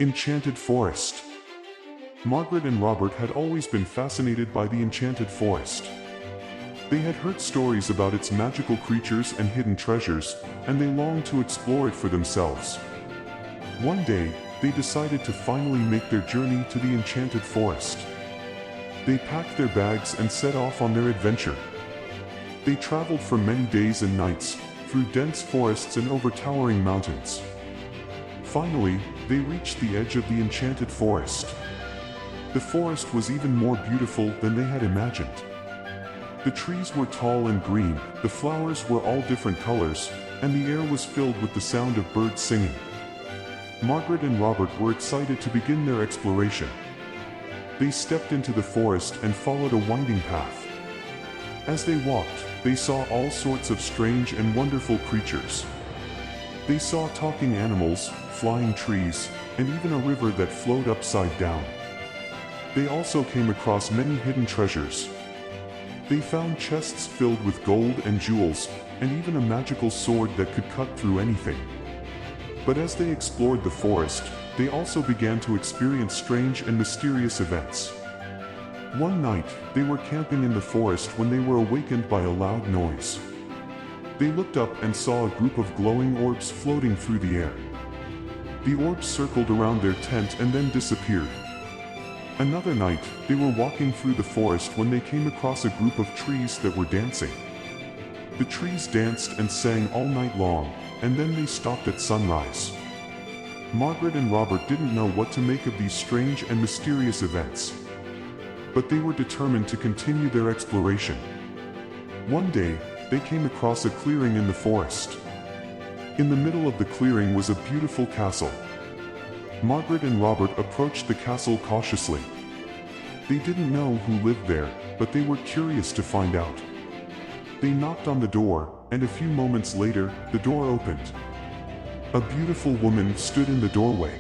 Enchanted Forest. Margaret and Robert had always been fascinated by the enchanted forest. They had heard stories about its magical creatures and hidden treasures, and they longed to explore it for themselves. One day, they decided to finally make their journey to the enchanted forest. They packed their bags and set off on their adventure. They traveled for many days and nights, through dense forests and over towering mountains. Finally, they reached the edge of the enchanted forest. The forest was even more beautiful than they had imagined. The trees were tall and green, the flowers were all different colors, and the air was filled with the sound of birds singing. Margaret and Robert were excited to begin their exploration. They stepped into the forest and followed a winding path. As they walked, they saw all sorts of strange and wonderful creatures. They saw talking animals, flying trees, and even a river that flowed upside down. They also came across many hidden treasures. They found chests filled with gold and jewels, and even a magical sword that could cut through anything. But as they explored the forest, they also began to experience strange and mysterious events. One night, they were camping in the forest when they were awakened by a loud noise. They looked up and saw a group of glowing orbs floating through the air. The orbs circled around their tent and then disappeared. Another night, they were walking through the forest when they came across a group of trees that were dancing. The trees danced and sang all night long, and then they stopped at sunrise. Margaret and Robert didn't know what to make of these strange and mysterious events. But they were determined to continue their exploration. One day, they came across a clearing in the forest. In the middle of the clearing was a beautiful castle. Margaret and Robert approached the castle cautiously. They didn't know who lived there, but they were curious to find out. They knocked on the door, and a few moments later, the door opened. A beautiful woman stood in the doorway.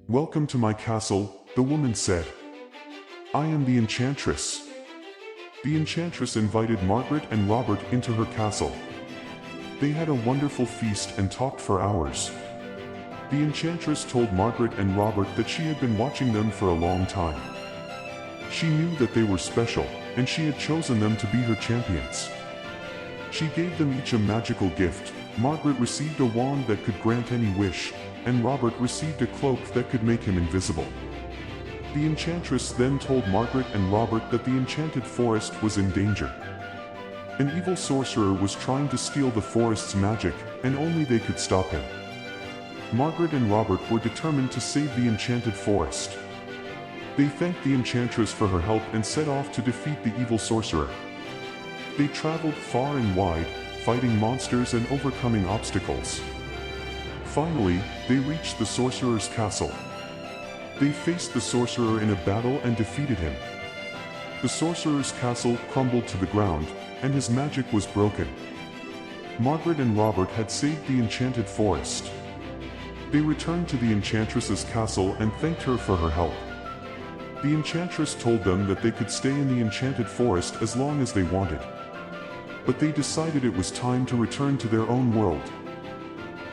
"Welcome to my castle," the woman said. "I am the Enchantress." The Enchantress invited Margaret and Robert into her castle. They had a wonderful feast and talked for hours. The Enchantress told Margaret and Robert that she had been watching them for a long time. She knew that they were special, and she had chosen them to be her champions. She gave them each a magical gift. Margaret received a wand that could grant any wish, and Robert received a cloak that could make him invisible. The Enchantress then told Margaret and Robert that the enchanted forest was in danger. An evil sorcerer was trying to steal the forest's magic, and only they could stop him. Margaret and Robert were determined to save the enchanted forest. They thanked the Enchantress for her help and set off to defeat the evil sorcerer. They traveled far and wide, fighting monsters and overcoming obstacles. Finally, they reached the sorcerer's castle. They faced the sorcerer in a battle and defeated him. The sorcerer's castle crumbled to the ground, and his magic was broken. Margaret and Robert had saved the enchanted forest. They returned to the Enchantress's castle and thanked her for her help. The Enchantress told them that they could stay in the enchanted forest as long as they wanted. But they decided it was time to return to their own world.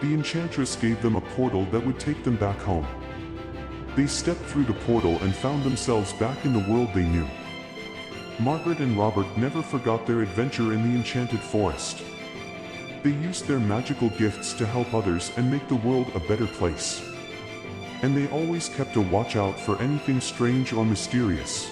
The Enchantress gave them a portal that would take them back home. They stepped through the portal and found themselves back in the world they knew. Margaret and Robert never forgot their adventure in the enchanted forest. They used their magical gifts to help others and make the world a better place. And they always kept a watch out for anything strange or mysterious.